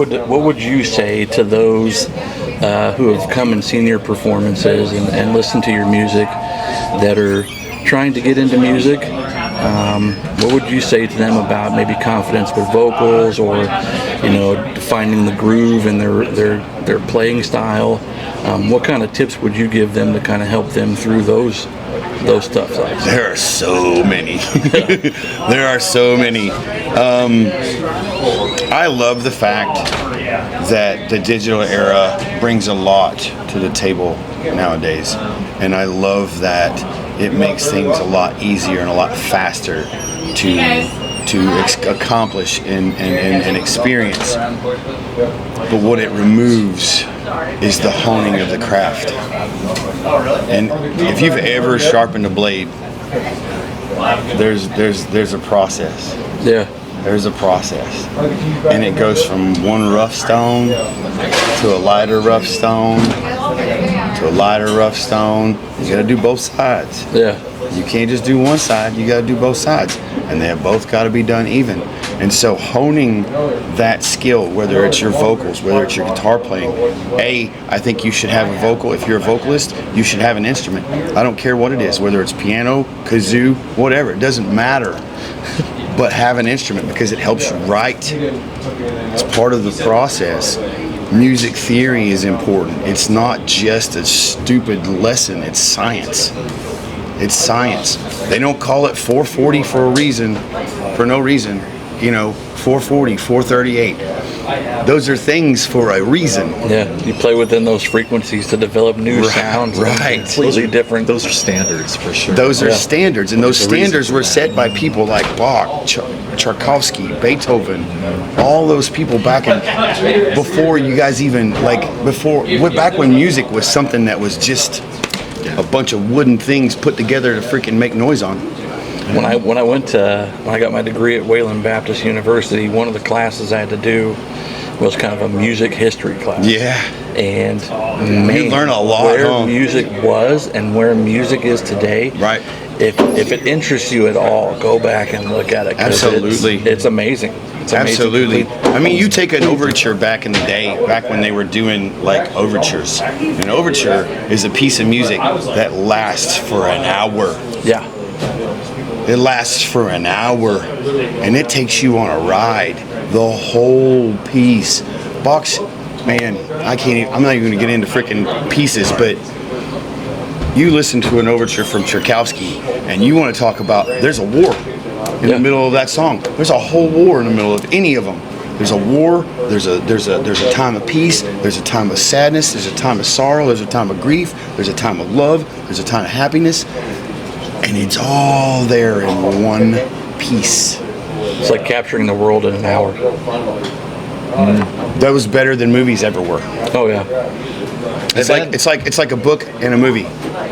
would you say to those who have come and seen your performances and listened to your music that are trying to get into music? What would you say to them about maybe confidence with vocals, or finding the groove in their playing style? What kind of tips would you give them to kind of help them through those tough times? There are so many. There are so many. I love the fact that the digital era brings a lot to the table nowadays, and I love that it makes things a lot easier and a lot faster to accomplish and experience. But what it removes is the honing of the craft. And if you've ever sharpened a blade, there's a process. Yeah. There's a process. And it goes from one rough stone to a lighter rough stone to a lighter rough stone. You gotta do both sides. Yeah. You can't just do one side, you gotta do both sides. And they have both gotta be done even. And so honing that skill, whether it's your vocals, whether it's your guitar playing, I think you should have a vocal. If you're a vocalist, you should have an instrument. I don't care what it is, whether it's piano, kazoo, whatever, it doesn't matter. But have an instrument because it helps you write. It's part of the process. Music theory is important. It's not just a stupid lesson, it's science. It's science. They don't call it 440 for a reason, for no reason. 440, 438. Those are things for a reason. Yeah, you play within those frequencies to develop new sounds. Right. Completely different. Those are standards for sure. Those are standards, and those standards were set by people like Bach, Tchaikovsky, Beethoven, all those people back before you guys even, back when music was something that was just a bunch of wooden things put together to freaking make noise on. When I got my degree at Wayland Baptist University, one of the classes I had to do was kind of a music history class. Yeah. And you learn a lot. Where music was and where music is today. Right. If it interests you at all, go back and look at it. Absolutely. It's amazing. It's Absolutely. amazing. I mean, you take an overture back in the day, back when they were doing overtures. An overture is a piece of music that lasts for an hour. Yeah. It lasts for an hour, and it takes you on a ride. The whole piece. Bach's, man, I'm not even going to get into freaking pieces, but you listen to an overture from Tchaikovsky, and you want to talk about, there's a war in the middle of that song. There's a whole war in the middle of any of them. There's a war, there's a time of peace, there's a time of sadness, there's a time of sorrow, there's a time of grief, there's a time of love, there's a time of happiness. And it's all there in one piece. It's like capturing the world in an hour. That was better than movies ever were. Oh yeah. It's like a book and a movie. I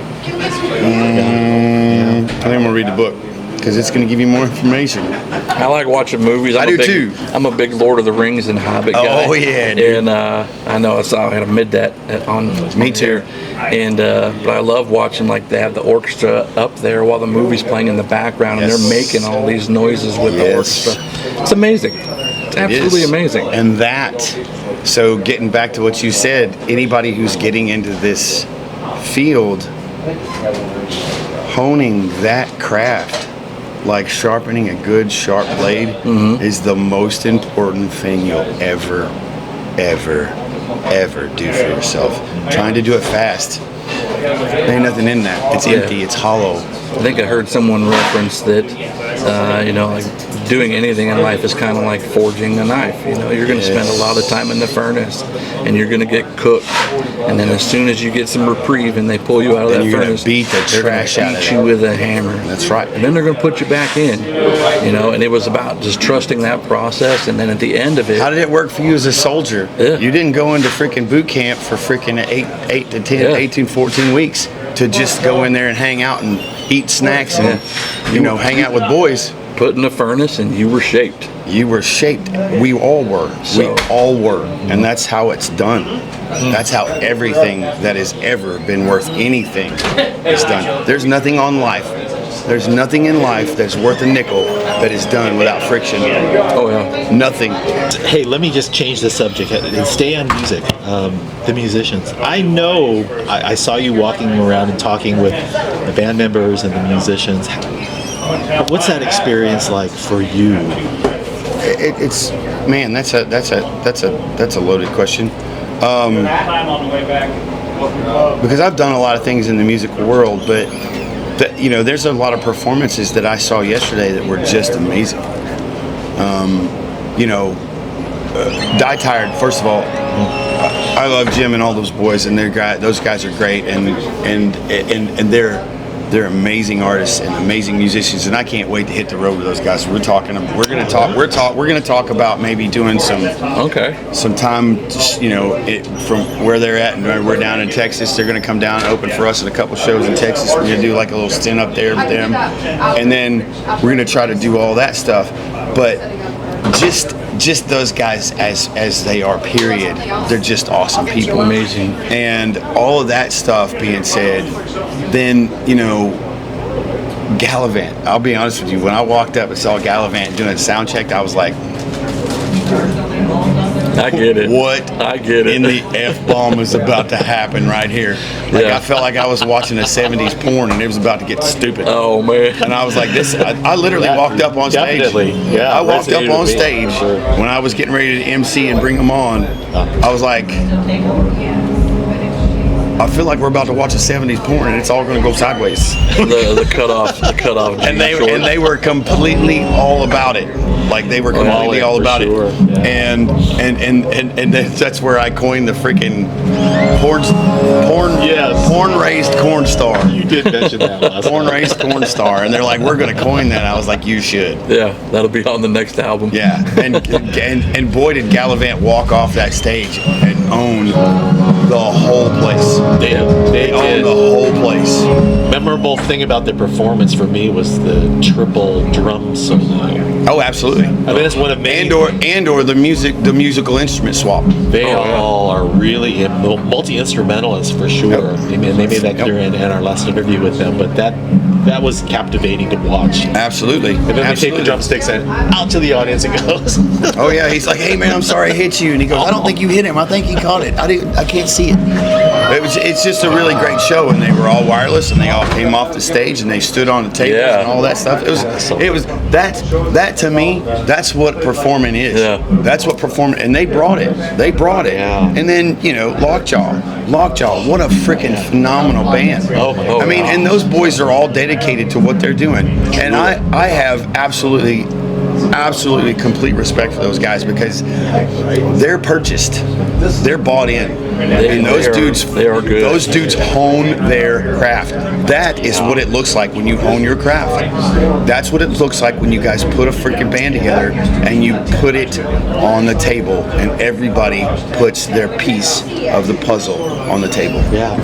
think I'm gonna read the book because it's gonna give you more information. I like watching movies. I do too. I'm a big Lord of the Rings and Hobbit guy. Oh yeah, dude. And I know I had admit that on Me too. And but I love watching, like, they have the orchestra up there while the movie's playing in the background, and they're making all these noises with the orchestra. It's amazing. It's absolutely amazing. And so getting back to what you said, anybody who's getting into this field, honing that craft, like sharpening a good sharp blade, is the most important thing you'll ever do for yourself. Trying to do it fast, there ain't nothing in that. It's empty, it's hollow. I think I heard someone reference that like doing anything in life is kind of like forging a knife. You're going to spend a lot of time in the furnace, and you're going to get cooked. And then as soon as you get some reprieve and they pull you out of that furnace, beat the trash out of beat you with a hammer. That's right. And then they're going to put you back in. And it was about just trusting that process. And then at the end of it, how did it work for you as a soldier? Yeah. You didn't go into freaking boot camp for freaking 8 to 10, 18, 14 weeks to just go in there and hang out and eat snacks and hang out with boys. Put in the furnace and you were shaped. You were shaped. We all were. We all were. And that's how it's done. That's how everything that has ever been worth anything is done. There's nothing on life. There's nothing in life that's worth a nickel that is done without friction. Oh, yeah. Nothing. Hey, let me just change the subject and stay on music. The musicians. I know I saw you walking around and talking with the band members and the musicians. What's that experience like for you? It's man, that's a loaded question. Because I've done a lot of things in the musical world, but there's a lot of performances that I saw yesterday that were just amazing. Die Tired. First of all, I love Jim and all those boys, and those guys are great, and they're amazing artists and amazing musicians, and I can't wait to hit the road with those guys. We're gonna talk about maybe doing some time, from where they're at, and we're down in Texas. They're gonna come down and open for us at a couple shows in Texas. We're gonna do like a little stint up there with them, and then we're gonna try to do all that stuff. But just those guys as they are, period. They're just awesome people. Amazing. And all of that stuff being said, then, Gallavant. I'll be honest with you, when I walked up and saw Gallavant doing a sound check, I was like, I get it. What I get it. in the F-bomb is about to happen right here? I felt like I was watching a 70s porn and it was about to get stupid. Oh, man. And I was like, I literally walked up on stage. Definitely. Yeah, I walked up on stage when I was getting ready to MC and bring them on. I was like, I feel like we're about to watch a 70s porn and it's all going to go sideways. the cutoff. And they were completely all about it. Like they were completely all about it. Yeah. And that's where I coined the freaking porn raised corn star. You did mention that last Porn raised corn star, and they're like, we're gonna coin that. I was like, you should. Yeah, that'll be on the next album. Yeah, and boy did Gallavant walk off that stage and own the whole place. They owned the whole place. Memorable thing about the performance for me was the triple drum solo. Oh, absolutely. I mean, it's one of many. And/or the musical instrument swap. They all are really multi-instrumentalists for sure. Yep. I mean, they made that clear in our last interview with them, but that was captivating to watch. Absolutely. And then they take the drumsticks and out to the audience and goes. Oh yeah, he's like, hey man, I'm sorry I hit you, and he goes, I don't think you hit him. I think he caught it. I can't see it. It's just a really great show, and they were all wireless, and they all came off the stage, and they stood on the tables and all that stuff. It was that to me, that's what performing is. Yeah. That's what performing, and they brought it. Yeah. And then Lockjaw, what a freaking phenomenal band. Oh my God. I mean, and those boys are all dedicated to what they're doing, and I have absolutely complete respect for those guys because they're purchased, they're bought in, and those dudes are good. Those dudes hone their craft. That is what it looks like when you hone your craft. That's what it looks like when you guys put a freaking band together and you put it on the table and everybody puts their piece of the puzzle on the table. Yeah.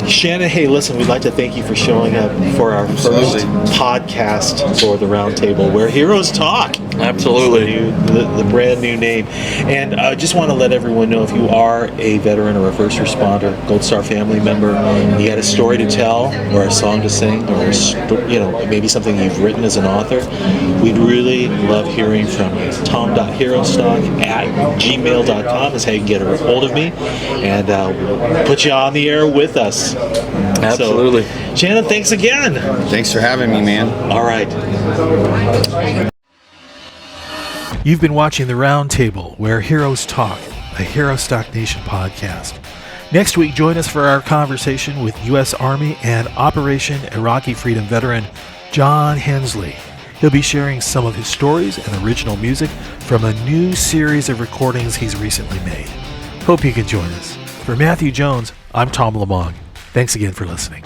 Shannon, hey, listen, we'd like to thank you for showing up for our first podcast for the Roundtable, where heroes talk. Absolutely. The brand new name. And I just want to let everyone know, if you are a veteran or a first responder, Gold Star family member, you had a story to tell or a song to sing, or maybe something you've written as an author, we'd really love hearing from you. tom.herostock@gmail.com is how you can get a hold of me, and we'll put you on the air with us. Absolutely. So, Shannon, thanks again. Thanks for having me, man. All right. You've been watching The Roundtable, where heroes talk, a Herostock Nation podcast. Next week, join us for our conversation with U.S. Army and Operation Iraqi Freedom veteran John Hensley. He'll be sharing some of his stories and original music from a new series of recordings he's recently made. Hope you can join us. For Matthew Jones, I'm Tom Lamog. Thanks again for listening.